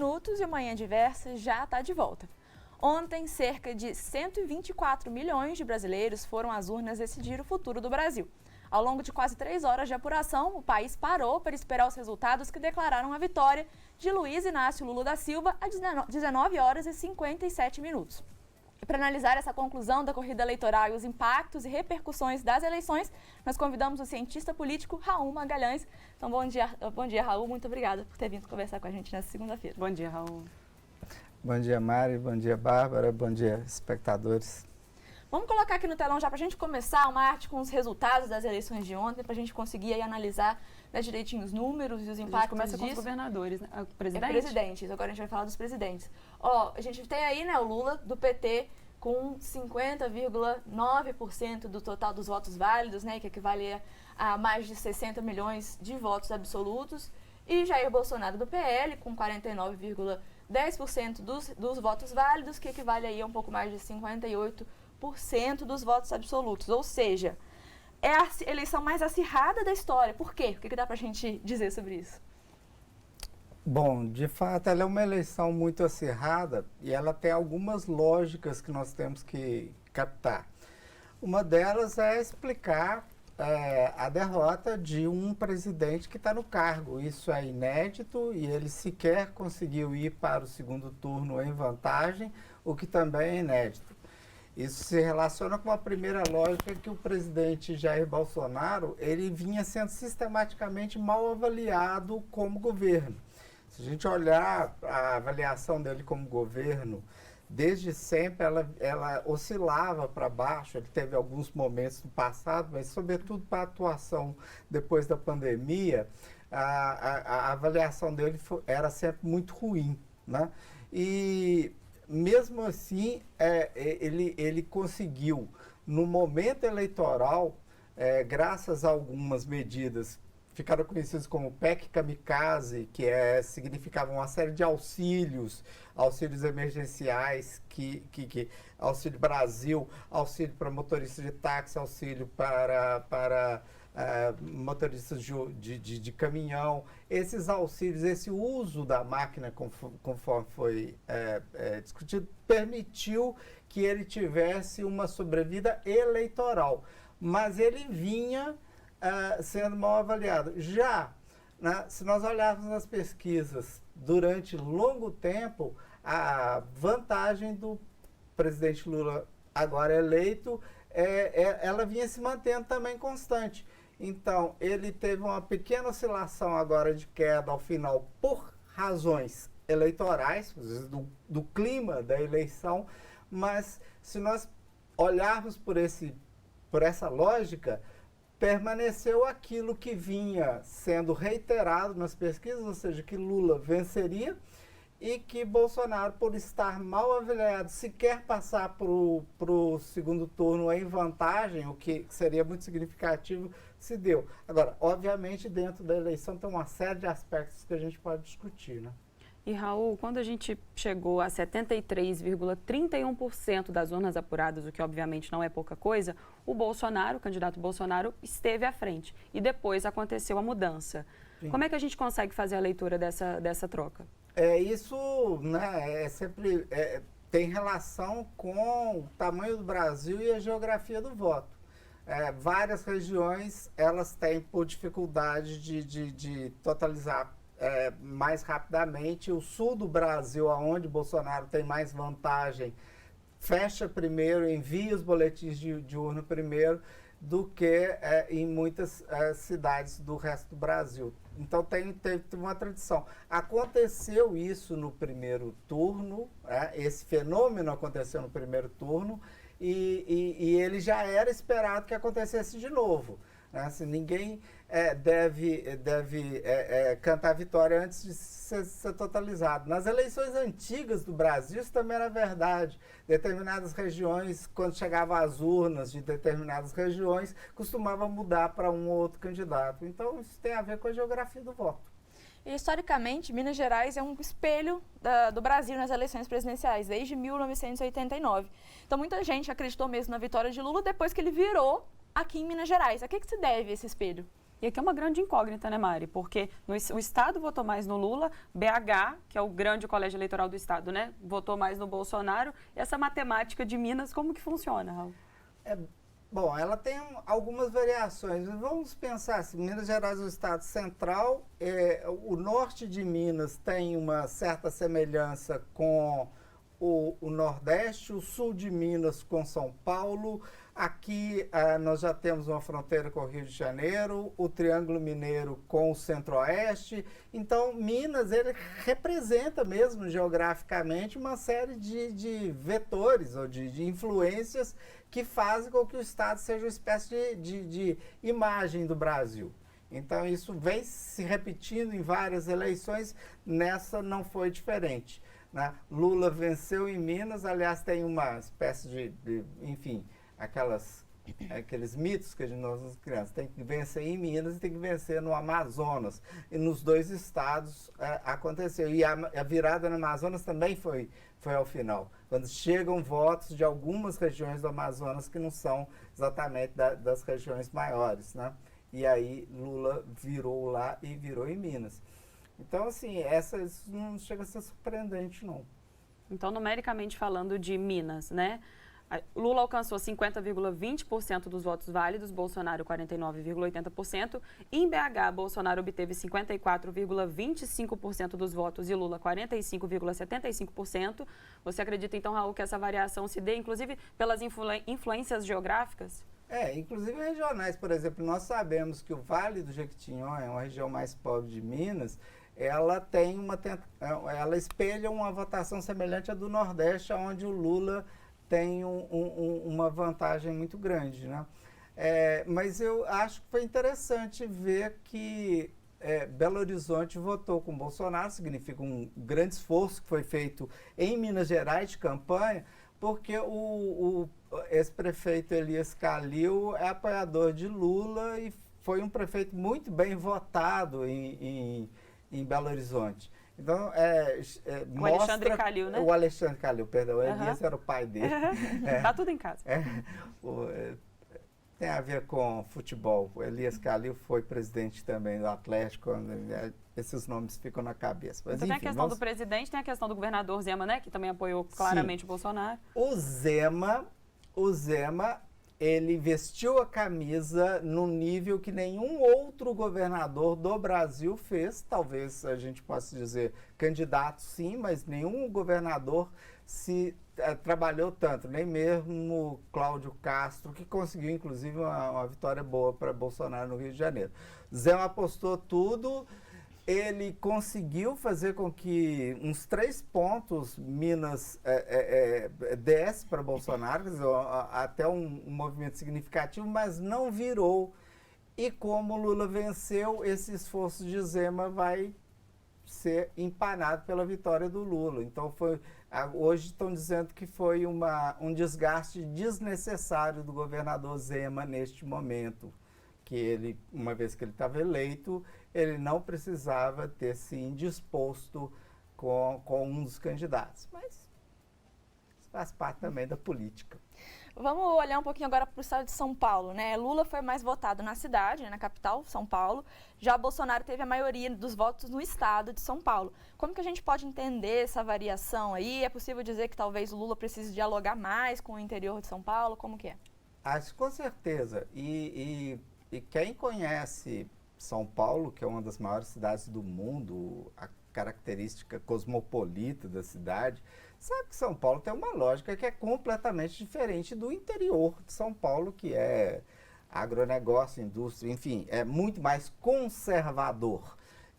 minutos e o Manhã Diversa já está de volta. Ontem, cerca de 124 milhões de brasileiros foram às urnas decidir o futuro do Brasil. Ao longo de quase 3 horas de apuração, o país parou para esperar os resultados que declararam a vitória de Luiz Inácio Lula da Silva às 19 horas e 57 minutos. E para analisar essa conclusão da corrida eleitoral e os impactos e repercussões das eleições, nós convidamos o cientista político Raul Magalhães. Então, bom dia, Raul. Muito obrigada por ter vindo conversar com a gente nessa segunda-feira. Bom dia, Raul. Bom dia, Mari. Bom dia, Bárbara. Bom dia, espectadores. Vamos colocar aqui no telão já para a gente começar uma arte com os resultados das eleições de ontem, para a gente conseguir aí analisar direitinho os números e os impactos disso. A gente começa com os governadores, né? Presidente? Presidentes. Agora a gente vai falar dos presidentes. A gente tem aí, né, o Lula, do PT, com 50,9% do total dos votos válidos, né, que equivale a mais de 60 milhões de votos absolutos. E Jair Bolsonaro, do PL, com 49,10% dos votos válidos, que equivale aí a um pouco mais de 58% dos votos absolutos. Ou seja, é a eleição mais acirrada da história. Por quê? O que dá pra gente dizer sobre isso? Bom, de fato, ela é uma eleição muito acirrada e ela tem algumas lógicas que nós temos que captar. Uma delas é explicar a derrota de um presidente que está no cargo. Isso é inédito e ele sequer conseguiu ir para o segundo turno em vantagem, o que também é inédito. Isso se relaciona com a primeira lógica, que o presidente Jair Bolsonaro ele vinha sendo sistematicamente mal avaliado como governo. Se a gente olhar a avaliação dele como governo, desde sempre ela oscilava para baixo. Ele teve alguns momentos no passado, mas sobretudo para a atuação depois da pandemia, a avaliação dele era sempre muito ruim, né? E mesmo assim, ele conseguiu, no momento eleitoral, graças a algumas medidas, ficaram conhecidos como PEC Kamikaze, que significavam uma série de auxílios emergenciais, Auxílio Brasil, auxílio para motoristas de táxi, auxílio para motoristas de caminhão. Esses auxílios, esse uso da máquina, conforme foi discutido, permitiu que ele tivesse uma sobrevida eleitoral. Mas ele vinha sendo mal avaliado. Já, né, se nós olharmos nas pesquisas durante longo tempo, a vantagem do presidente Lula, agora eleito, ela vinha se mantendo também constante. Então, ele teve uma pequena oscilação agora de queda ao final por razões eleitorais, do clima da eleição, mas se nós olharmos por essa lógica, permaneceu aquilo que vinha sendo reiterado nas pesquisas, ou seja, que Lula venceria e que Bolsonaro, por estar mal avaliado, sequer passar para o segundo turno em vantagem, o que seria muito significativo, se deu. Agora, obviamente, dentro da eleição tem uma série de aspectos que a gente pode discutir, né? E, Raul, quando a gente chegou a 73,31% das urnas apuradas, o que obviamente não é pouca coisa, o candidato Bolsonaro, esteve à frente. E depois aconteceu a mudança. Sim. Como é que a gente consegue fazer a leitura dessa troca? Isso, né, sempre tem relação com o tamanho do Brasil e a geografia do voto. Várias regiões, elas têm por dificuldade de totalizar mais rapidamente. O sul do Brasil, onde Bolsonaro tem mais vantagem, fecha primeiro, envia os boletins de urna primeiro do que em muitas cidades do resto do Brasil. Então teve uma tradição. Aconteceu isso no primeiro turno, esse fenômeno aconteceu no primeiro turno e ele já era esperado que acontecesse de novo. Assim, ninguém deve cantar vitória antes de ser totalizado. Nas eleições antigas do Brasil, isso também era verdade. Determinadas regiões, quando chegavam às urnas de determinadas regiões, costumava mudar para um ou outro candidato. Então, isso tem a ver com a geografia do voto. E, historicamente, Minas Gerais é um espelho do Brasil nas eleições presidenciais, desde 1989. Então, muita gente acreditou mesmo na vitória de Lula depois que ele virou aqui em Minas Gerais. A que se deve esse espelho? E aqui é uma grande incógnita, né, Mari? Porque o Estado votou mais no Lula, BH, que é o grande colégio eleitoral do Estado, né, votou mais no Bolsonaro. E essa matemática de Minas, como que funciona, Raul? Bom, ela tem algumas variações. Vamos pensar assim, Minas Gerais é o estado central, o norte de Minas tem uma certa semelhança com o Nordeste, o sul de Minas com São Paulo. Aqui nós já temos uma fronteira com o Rio de Janeiro, o Triângulo Mineiro com o Centro-Oeste. Então, Minas ele representa mesmo geograficamente uma série de vetores ou de influências que fazem com que o Estado seja uma espécie de imagem do Brasil. Então, isso vem se repetindo em várias eleições, nessa não foi diferente, né? Lula venceu em Minas, aliás, tem uma espécie enfim, aqueles mitos que nós criamos. Tem que vencer em Minas e tem que vencer no Amazonas. E nos dois estados aconteceu. E a virada no Amazonas também foi ao final, quando chegam votos de algumas regiões do Amazonas que não são exatamente das regiões maiores, né? E aí Lula virou lá e virou em Minas. Então, assim, isso não chega a ser surpreendente, não. Então, numericamente falando de Minas, né? Lula alcançou 50,20% dos votos válidos, Bolsonaro 49,80%. Em BH, Bolsonaro obteve 54,25% dos votos e Lula 45,75%. Você acredita, então, Raul, que essa variação se dê, inclusive, pelas influências geográficas? Inclusive regionais. Por exemplo, nós sabemos que o Vale do Jequitinhonha, uma região mais pobre de Minas, ela espelha uma votação semelhante à do Nordeste, onde o Lula tem uma vantagem muito grande, né? Mas eu acho que foi interessante ver que Belo Horizonte votou com Bolsonaro, significa um grande esforço que foi feito em Minas Gerais de campanha, porque o ex-prefeito Elias Calil é apoiador de Lula e foi um prefeito muito bem votado em Belo Horizonte. Então, o Alexandre Calil, né? O Alexandre Calil, perdão. O Elias era o pai dele. Tá tudo em casa. Tem a ver com futebol. O Elias Calil foi presidente também do Atlético. Esses nomes ficam na cabeça. Mas, então, enfim, tem a questão do presidente, tem a questão do governador Zema, né? Que também apoiou claramente o Bolsonaro. O Zema, ele vestiu a camisa num nível que nenhum outro governador do Brasil fez. Talvez a gente possa dizer candidato, sim, mas nenhum governador trabalhou tanto. Nem mesmo Cláudio Castro, que conseguiu, inclusive, uma vitória boa para Bolsonaro no Rio de Janeiro. Zema apostou tudo. Ele conseguiu fazer com que uns 3 pontos Minas desse para Bolsonaro, quer dizer, até um movimento significativo, mas não virou. E como Lula venceu, esse esforço de Zema vai ser empanado pela vitória do Lula. Então, hoje estão dizendo que foi um desgaste desnecessário do governador Zema neste momento, que ele, uma vez que ele estava eleito, ele não precisava ter se indisposto com um dos candidatos. Mas isso faz parte também da política. Vamos olhar um pouquinho agora para o estado de São Paulo, né? Lula foi mais votado na cidade, né, na capital, São Paulo. Já Bolsonaro teve a maioria dos votos no estado de São Paulo. Como que a gente pode entender essa variação aí? É possível dizer que talvez o Lula precise dialogar mais com o interior de São Paulo? Como que é? Acho com certeza. E quem conhece São Paulo, que é uma das maiores cidades do mundo, a característica cosmopolita da cidade, sabe que São Paulo tem uma lógica que é completamente diferente do interior de São Paulo, que é agronegócio, indústria, enfim, é muito mais conservador.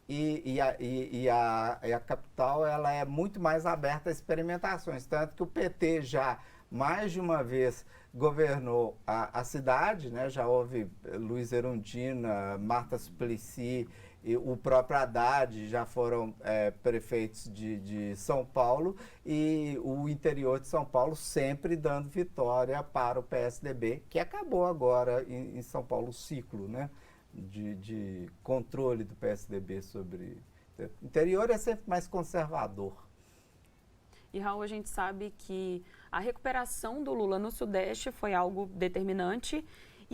E a capital ela é muito mais aberta a experimentações, tanto que o PT já mais de uma vez governou a cidade, né? Já houve Luiz Erundina, Marta Suplicy e o próprio Haddad já foram prefeitos de São Paulo, e o interior de São Paulo sempre dando vitória para o PSDB, que acabou agora em São Paulo o ciclo, né? De controle do PSDB sobre... O interior é sempre mais conservador. E, Raul, a gente sabe que a recuperação do Lula no Sudeste foi algo determinante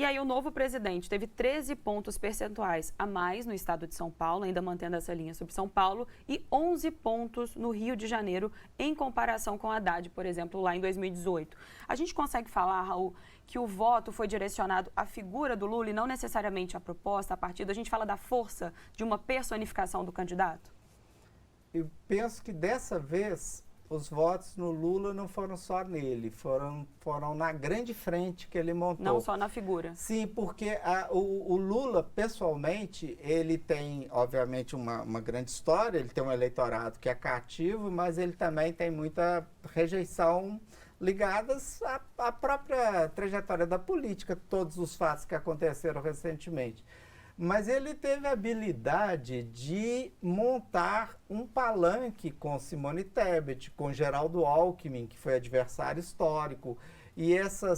E aí o novo presidente teve 13 pontos percentuais a mais no estado de São Paulo, ainda mantendo essa linha sobre São Paulo, e 11 pontos no Rio de Janeiro, em comparação com Haddad, por exemplo, lá em 2018. A gente consegue falar, Raul, que o voto foi direcionado à figura do Lula e não necessariamente à proposta, à partida? A gente fala da força de uma personificação do candidato? Eu penso que dessa vez os votos no Lula não foram só nele, foram na grande frente que ele montou. Não só na figura. Sim, porque o Lula, pessoalmente, ele tem, obviamente, uma grande história, ele tem um eleitorado que é cativo, mas ele também tem muita rejeição ligadas à própria trajetória da política, todos os fatos que aconteceram recentemente. Mas ele teve a habilidade de montar um palanque com Simone Tebet, com Geraldo Alckmin, que foi adversário histórico. E essa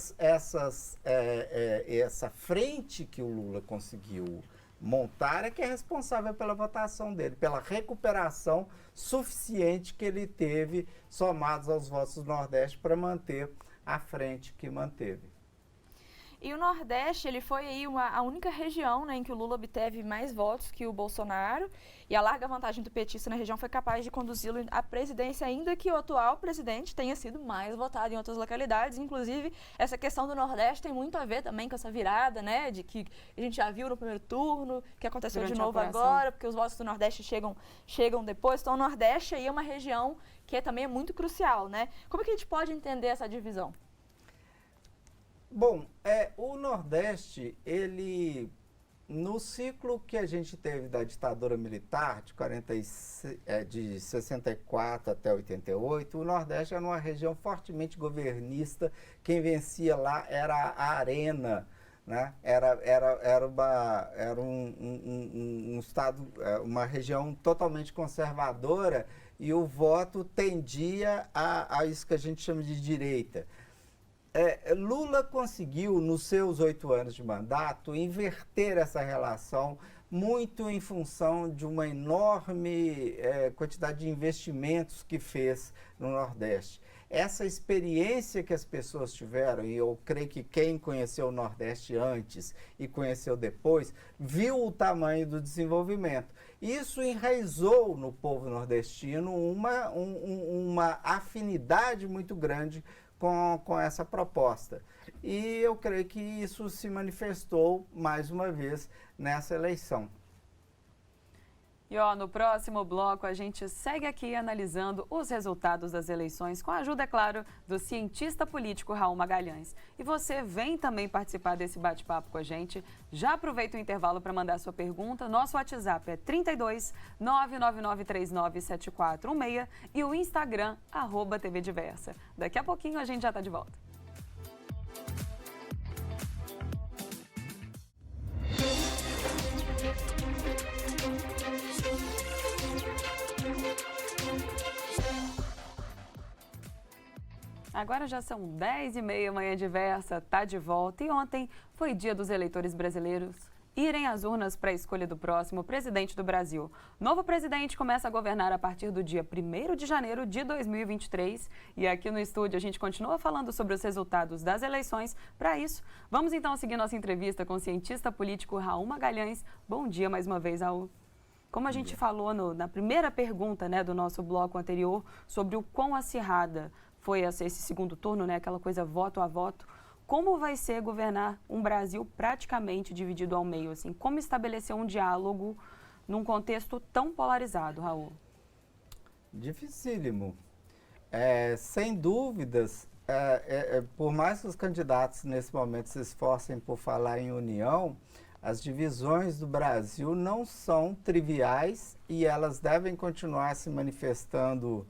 frente que o Lula conseguiu montar é que é responsável pela votação dele, pela recuperação suficiente que ele teve, somados aos votos do Nordeste, para manter a frente que manteve. E o Nordeste, ele foi aí a única região, né, em que o Lula obteve mais votos que o Bolsonaro, e a larga vantagem do petista na região foi capaz de conduzi-lo à presidência, ainda que o atual presidente tenha sido mais votado em outras localidades. Inclusive, essa questão do Nordeste tem muito a ver também com essa virada, né, de que a gente já viu no primeiro turno, que aconteceu de novo agora, porque os votos do Nordeste chegam depois. Então, o Nordeste aí é uma região que também é muito crucial, né? Como é que a gente pode entender essa divisão? Bom, o Nordeste, ele, no ciclo que a gente teve da ditadura militar, de 64 até 88, o Nordeste era uma região fortemente governista. Quem vencia lá era a Arena, né? Era um estado, uma região totalmente conservadora, e o voto tendia a isso que a gente chama de direita. Lula conseguiu, nos seus 8 anos de mandato, inverter essa relação, muito em função de uma enorme quantidade de investimentos que fez no Nordeste. Essa experiência que as pessoas tiveram, e eu creio que quem conheceu o Nordeste antes e conheceu depois, viu o tamanho do desenvolvimento. Isso enraizou no povo nordestino uma afinidade muito grande com essa proposta. E eu creio que isso se manifestou, mais uma vez, nessa eleição. E no próximo bloco a gente segue aqui analisando os resultados das eleições, com a ajuda, é claro, do cientista político Raul Magalhães. E você vem também participar desse bate-papo com a gente. Já aproveita o intervalo para mandar sua pergunta. Nosso WhatsApp é 32 999397416 e o Instagram, @TV Diversa. Daqui a pouquinho a gente já está de volta. Agora já são 10h30, Manhã Diversa está de volta, e ontem foi dia dos eleitores brasileiros irem às urnas para a escolha do próximo presidente do Brasil. Novo presidente começa a governar a partir do dia 1º de janeiro de 2023, e aqui no estúdio a gente continua falando sobre os resultados das eleições. Para isso, vamos então seguir nossa entrevista com o cientista político Raul Magalhães. Bom dia mais uma vez, Raul. Como a gente falou na primeira pergunta, né, do nosso bloco anterior, sobre o quão acirrada foi esse segundo turno, né, aquela coisa voto a voto, como vai ser governar um Brasil praticamente dividido ao meio? Assim, como estabelecer um diálogo num contexto tão polarizado, Raul? Dificílimo. Sem dúvidas, por mais que os candidatos nesse momento se esforcem por falar em união, as divisões do Brasil não são triviais e elas devem continuar se manifestando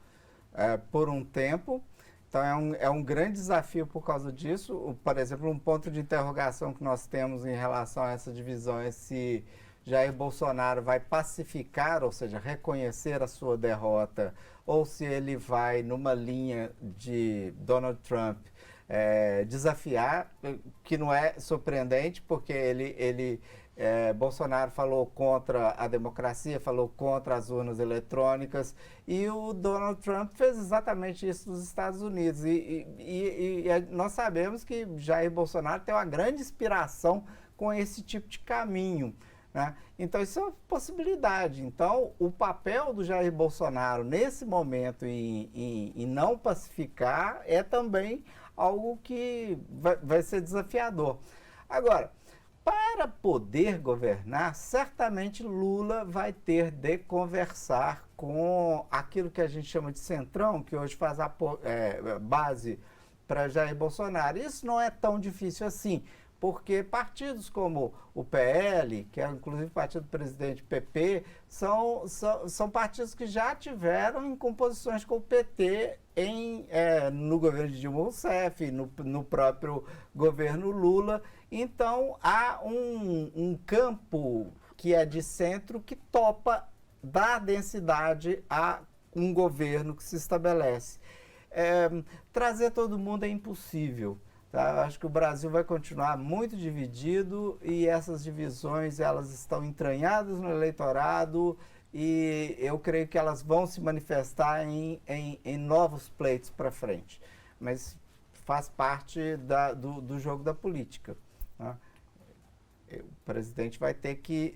por um tempo. Então, é um grande desafio por causa disso. Por exemplo, um ponto de interrogação que nós temos em relação a essa divisão é se Jair Bolsonaro vai pacificar, ou seja, reconhecer a sua derrota, ou se ele vai numa linha de Donald Trump desafiar, que não é surpreendente, porque ele Bolsonaro falou contra a democracia, falou contra as urnas eletrônicas, e o Donald Trump fez exatamente isso nos Estados Unidos. E nós sabemos que Jair Bolsonaro tem uma grande inspiração com esse tipo de caminho, né? Então, isso é uma possibilidade. Então, o papel do Jair Bolsonaro nesse momento em não pacificar é também algo que vai ser desafiador. Agora, para poder governar, certamente Lula vai ter de conversar com aquilo que a gente chama de centrão, que hoje faz a base para Jair Bolsonaro. Isso não é tão difícil assim, porque partidos como o PL, que é inclusive o partido do presidente PP, são partidos que já tiveram em composições com o PT no governo de Dilma Rousseff, no próprio governo Lula. Então, há um campo que é de centro que topa dar densidade a um governo que se estabelece. Trazer todo mundo é impossível. Tá? Acho que o Brasil vai continuar muito dividido e essas divisões elas estão entranhadas no eleitorado e eu creio que elas vão se manifestar em novos pleitos para frente. Mas faz parte do jogo da política. Tá? O presidente vai ter que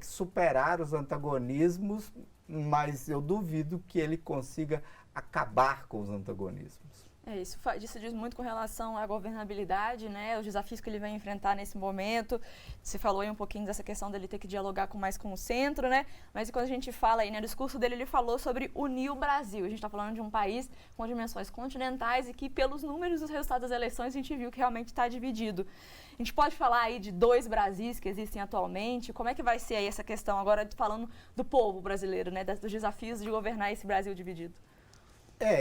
superar os antagonismos, mas eu duvido que ele consiga acabar com os antagonismos. Isso diz muito com relação à governabilidade, né? Os desafios que ele vai enfrentar nesse momento. Você falou aí um pouquinho dessa questão dele ter que dialogar mais com o centro, né? Mas quando a gente fala aí, no discurso dele, ele falou sobre unir o Brasil. A gente está falando de um país com dimensões continentais e que, pelos números dos resultados das eleições, a gente viu que realmente está dividido. A gente pode falar aí de 2 Brasis que existem atualmente. Como é que vai ser aí essa questão agora falando do povo brasileiro, né? Dos desafios de governar esse Brasil dividido?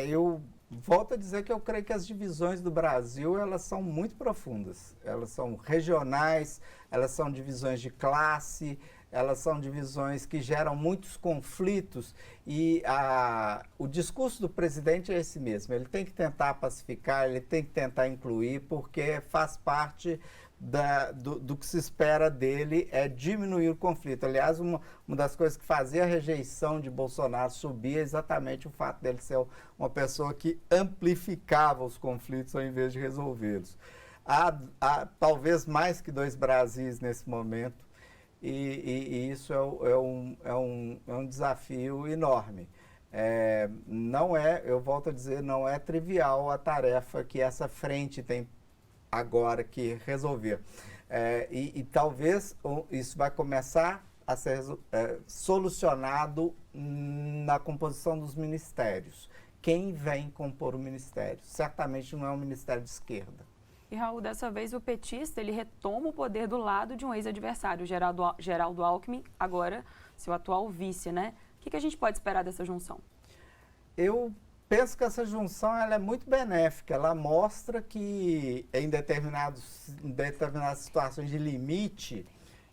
Eu volto a dizer que eu creio que as divisões do Brasil, elas são muito profundas. Elas são regionais, elas são divisões de classe, elas são divisões que geram muitos conflitos e o discurso do presidente é esse mesmo. Ele tem que tentar pacificar, ele tem que tentar incluir, porque faz parte do que se espera dele é diminuir o conflito. Aliás, uma das coisas que fazia a rejeição de Bolsonaro subir é exatamente o fato dele ser uma pessoa que amplificava os conflitos ao invés de resolvê-los. Há talvez mais que 2 Brasis nesse momento e isso é um desafio enorme. Eu volto a dizer, não é trivial a tarefa que essa frente tem agora que resolver. E talvez isso vai começar a ser solucionado na composição dos ministérios. Quem vem compor o ministério? Certamente não é um ministério de esquerda. E, Raul, dessa vez o petista ele retoma o poder do lado de um ex-adversário, Geraldo Alckmin, agora seu atual vice, né? O que a gente pode esperar dessa junção? Eu penso que essa junção ela é muito benéfica. Ela mostra que em determinadas situações de limite,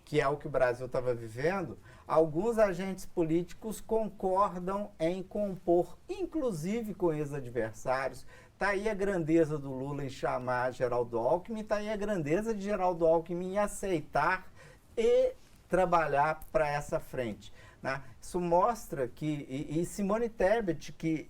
que é o que o Brasil estava vivendo, alguns agentes políticos concordam em compor, inclusive com ex-adversários. Está aí a grandeza do Lula em chamar Geraldo Alckmin, está aí a grandeza de Geraldo Alckmin em aceitar e trabalhar para essa frente. Né? Isso mostra que, e Simone Tebet, que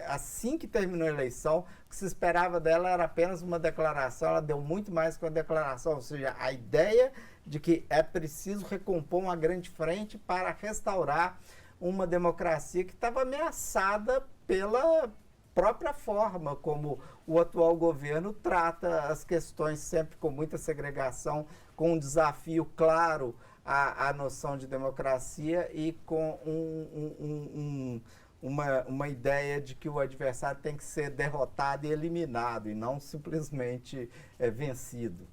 assim que terminou a eleição, o que se esperava dela era apenas uma declaração, ela deu muito mais que uma declaração, ou seja, a ideia de que é preciso recompor uma grande frente para restaurar uma democracia que estava ameaçada pela própria forma como o atual governo trata as questões, sempre com muita segregação, com um desafio claro a noção de democracia e com uma ideia de que o adversário tem que ser derrotado e eliminado e não simplesmente vencido.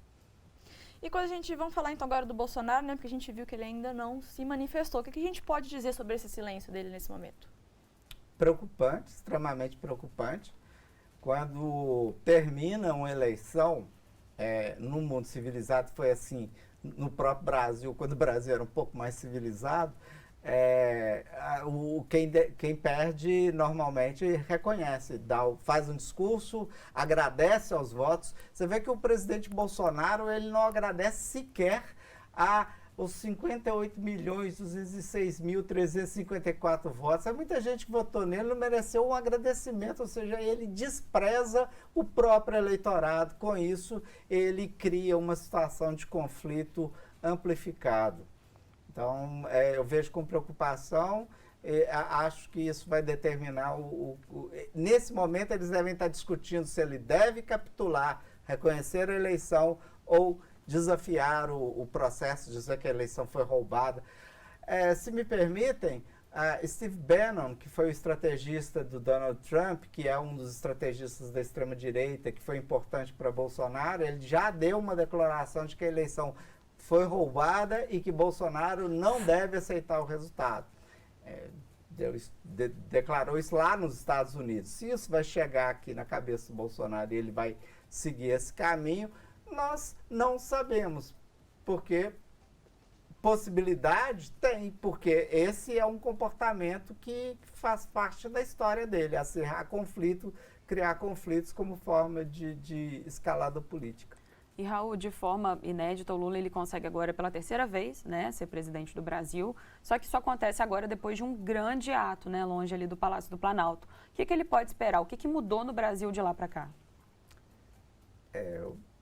E quando vamos falar então agora do Bolsonaro, né, porque a gente viu que ele ainda não se manifestou. O que a gente pode dizer sobre esse silêncio dele nesse momento? Preocupante, extremamente preocupante. Quando termina uma eleição, no mundo civilizado, foi assim, no próprio Brasil, quando o Brasil era um pouco mais civilizado, quem perde normalmente reconhece, faz um discurso, agradece aos votos. Você vê que o presidente Bolsonaro ele não agradece sequer os 58.206.354 votos. Há muita gente que votou nele, não mereceu um agradecimento, ou seja, ele despreza o próprio eleitorado. Com isso, ele cria uma situação de conflito amplificado. Então, eu vejo com preocupação, acho que isso vai determinar nesse momento, eles devem estar discutindo se ele deve capitular, reconhecer a eleição ou desafiar o processo, dizer que a eleição foi roubada. Se me permitem, Steve Bannon, que foi o estrategista do Donald Trump, que é um dos estrategistas da extrema-direita, que foi importante para Bolsonaro, ele já deu uma declaração de que a eleição foi roubada e que Bolsonaro não deve aceitar o resultado. Declarou isso lá nos Estados Unidos. Se isso vai chegar aqui na cabeça do Bolsonaro e ele vai seguir esse caminho, nós não sabemos, porque possibilidade tem, porque esse é um comportamento que faz parte da história dele, acirrar conflito, criar conflitos como forma de escalada política. E, Raul, de forma inédita, o Lula ele consegue agora pela terceira vez, né, ser presidente do Brasil, só que isso acontece agora depois de um grande ato, né, longe ali do Palácio do Planalto. O que ele pode esperar? O que mudou no Brasil de lá para cá?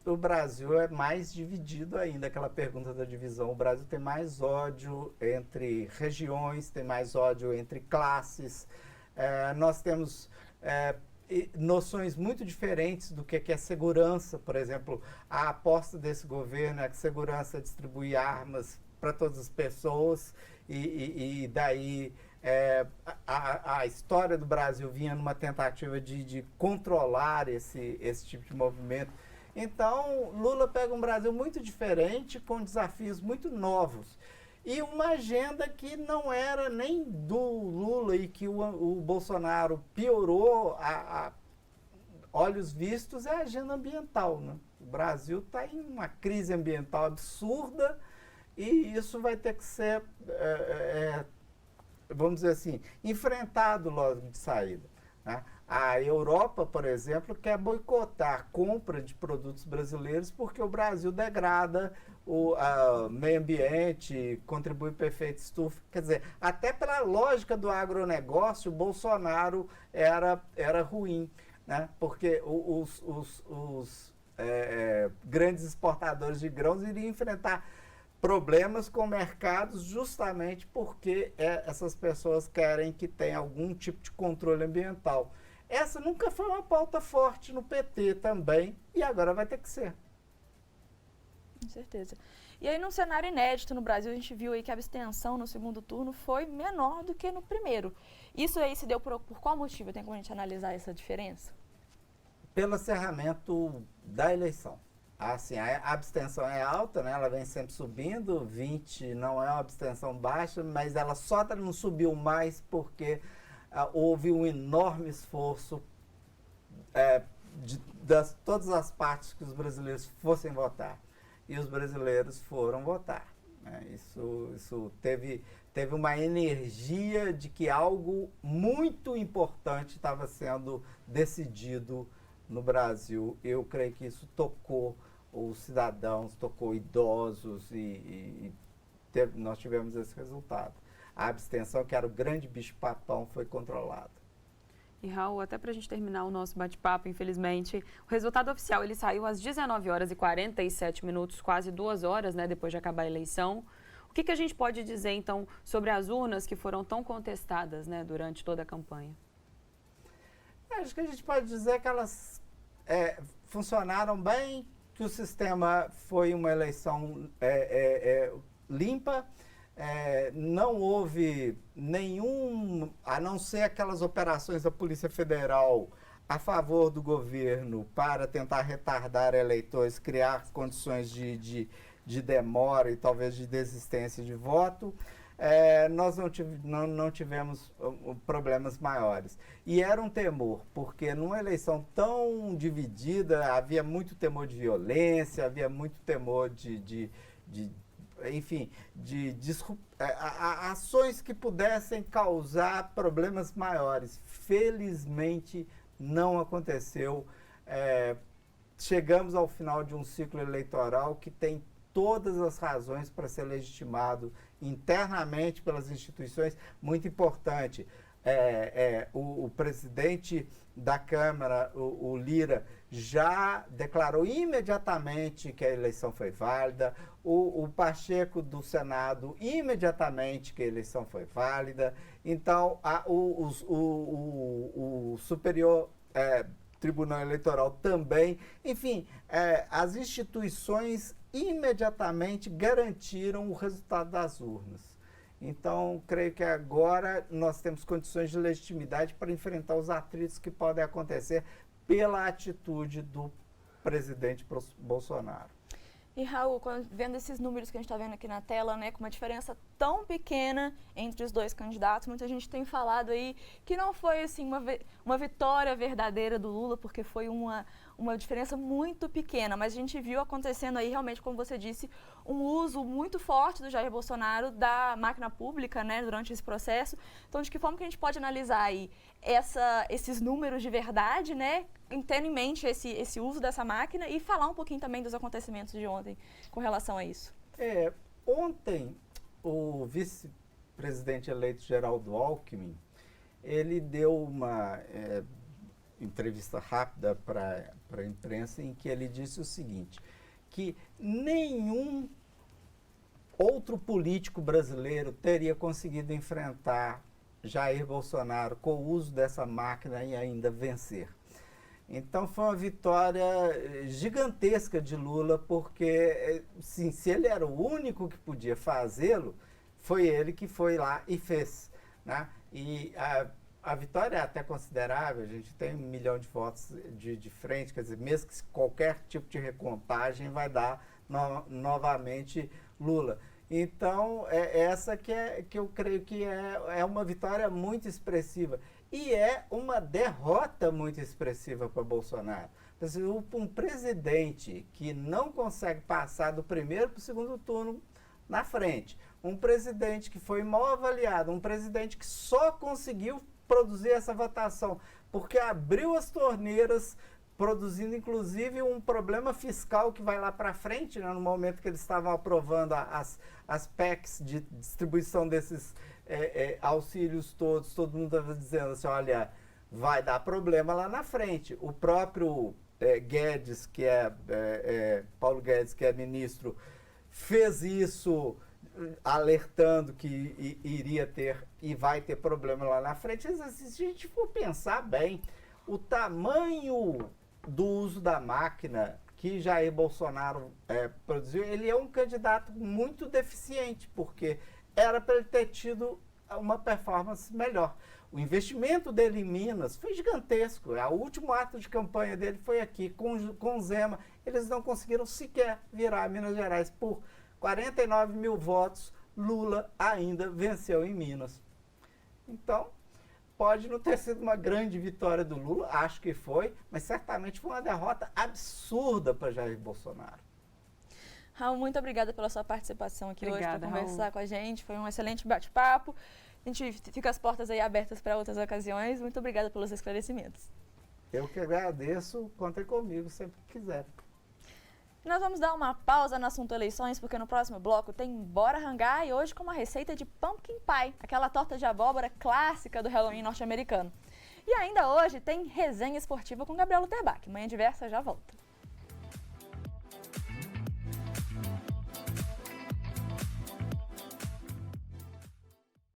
O Brasil é mais dividido ainda, aquela pergunta da divisão. O Brasil tem mais ódio entre regiões, tem mais ódio entre classes. Nós temos noções muito diferentes do que é segurança. Por exemplo, a aposta desse governo é que segurança é distribuir armas para todas as pessoas e daí a história do Brasil vinha numa tentativa de controlar esse tipo de movimento. Então, Lula pega um Brasil muito diferente, com desafios muito novos. E uma agenda que não era nem do Lula e que o Bolsonaro piorou a olhos vistos, é a agenda ambiental, né? O Brasil está em uma crise ambiental absurda e isso vai ter que ser, vamos dizer assim, enfrentado logo de saída, né? A Europa, por exemplo, quer boicotar a compra de produtos brasileiros porque o Brasil degrada o meio ambiente, contribui para o efeito estufa. Quer dizer, até pela lógica do agronegócio, o Bolsonaro era ruim, né? Porque os grandes exportadores de grãos iriam enfrentar problemas com mercados justamente porque essas pessoas querem que tenha algum tipo de controle ambiental. Essa nunca foi uma pauta forte no PT também, e agora vai ter que ser. Com certeza. E aí, num cenário inédito no Brasil, a gente viu aí que a abstenção no segundo turno foi menor do que no primeiro. Isso aí se deu por qual motivo? Tem como a gente analisar essa diferença? Pelo acerramento da eleição. Assim, a abstenção é alta, né? Ela vem sempre subindo, 20 não é uma abstenção baixa, mas ela só não subiu mais porque houve um enorme esforço de todas as partes que os brasileiros fossem votar. E os brasileiros foram votar, né? Isso teve uma energia de que algo muito importante estava sendo decidido no Brasil. Eu creio que isso tocou os cidadãos, tocou idosos nós tivemos esse resultado. A abstenção, que era o grande bicho-papão, foi controlada. E, Raul, até para a gente terminar o nosso bate-papo, infelizmente, o resultado oficial ele saiu às 19h47, quase 2 horas, né, depois de acabar a eleição. O que a gente pode dizer, então, sobre as urnas que foram tão contestadas, né, durante toda a campanha? Acho que a gente pode dizer que elas funcionaram bem, que o sistema foi uma eleição limpa. Não houve nenhum, a não ser aquelas operações da Polícia Federal a favor do governo para tentar retardar eleitores, criar condições de demora e talvez de desistência de voto. Nós não tivemos problemas maiores. E era um temor, porque numa eleição tão dividida, havia muito temor de violência, havia muito temor enfim, ações que pudessem causar problemas maiores. Felizmente, não aconteceu. Chegamos ao final de um ciclo eleitoral que tem todas as razões para ser legitimado internamente pelas instituições. Muito importante, o presidente da Câmara, o Lira, já declarou imediatamente que a eleição foi válida, o Pacheco do Senado imediatamente que a eleição foi válida, então o Superior Tribunal Eleitoral também, enfim, as instituições imediatamente garantiram o resultado das urnas. Então, creio que agora nós temos condições de legitimidade para enfrentar os atritos que podem acontecer pela atitude do presidente Bolsonaro. E, Raul, vendo esses números que a gente está vendo aqui na tela, né, com uma diferença tão pequena entre os dois candidatos, muita gente tem falado aí que não foi assim, uma vitória verdadeira do Lula, porque foi uma diferença muito pequena, mas a gente viu acontecendo aí realmente, como você disse, um uso muito forte do Jair Bolsonaro da máquina pública, né, durante esse processo. Então, de que forma que a gente pode analisar aí esses números de verdade, né, tendo em mente esse uso dessa máquina e falar um pouquinho também dos acontecimentos de ontem com relação a isso? Ontem, o vice-presidente eleito Geraldo Alckmin, ele deu uma entrevista rápida para a imprensa em que ele disse o seguinte, que nenhum outro político brasileiro teria conseguido enfrentar Jair Bolsonaro com o uso dessa máquina e ainda vencer. Então foi uma vitória gigantesca de Lula, porque sim, se ele era o único que podia fazê-lo, foi ele que foi lá e fez, né? E a vitória é até considerável, a gente tem 1 milhão de votos de frente, quer dizer, mesmo que qualquer tipo de recontagem vai dar novamente Lula. Então, essa que eu creio que é uma vitória muito expressiva. E é uma derrota muito expressiva para Bolsonaro. Um presidente que não consegue passar do primeiro para o segundo turno na frente, um presidente que foi mal avaliado, um presidente que só conseguiu produzir essa votação porque abriu as torneiras, produzindo inclusive um problema fiscal que vai lá para frente, né, no momento que eles estavam aprovando as PECs de distribuição desses auxílios todos, todo mundo estava dizendo assim, olha, vai dar problema lá na frente. O próprio Guedes, que Paulo Guedes, que é ministro, fez isso alertando que iria ter e vai ter problema lá na frente. Se a gente for pensar bem, o tamanho do uso da máquina que Jair Bolsonaro produziu, ele é um candidato muito deficiente, porque era para ele ter tido uma performance melhor. O investimento dele em Minas foi gigantesco. O último ato de campanha dele foi aqui, com o Zema. Eles não conseguiram sequer virar Minas Gerais. Por 49 mil votos, Lula ainda venceu em Minas. Então, pode não ter sido uma grande vitória do Lula, acho que foi, mas certamente foi uma derrota absurda para Jair Bolsonaro. Raul, muito obrigada pela sua participação aqui hoje para conversar Raul. com a gente. Foi um excelente bate-papo. A gente fica as portas aí abertas para outras ocasiões. Muito obrigada pelos esclarecimentos. Eu que agradeço. Contem comigo sempre que quiser. Nós vamos dar uma pausa no assunto eleições, porque no próximo bloco tem Bora Rangar e hoje com uma receita de pumpkin pie, aquela torta de abóbora clássica do Halloween norte-americano. E ainda hoje tem resenha esportiva com Gabriel Luterbach. Manhã Diversa já volta.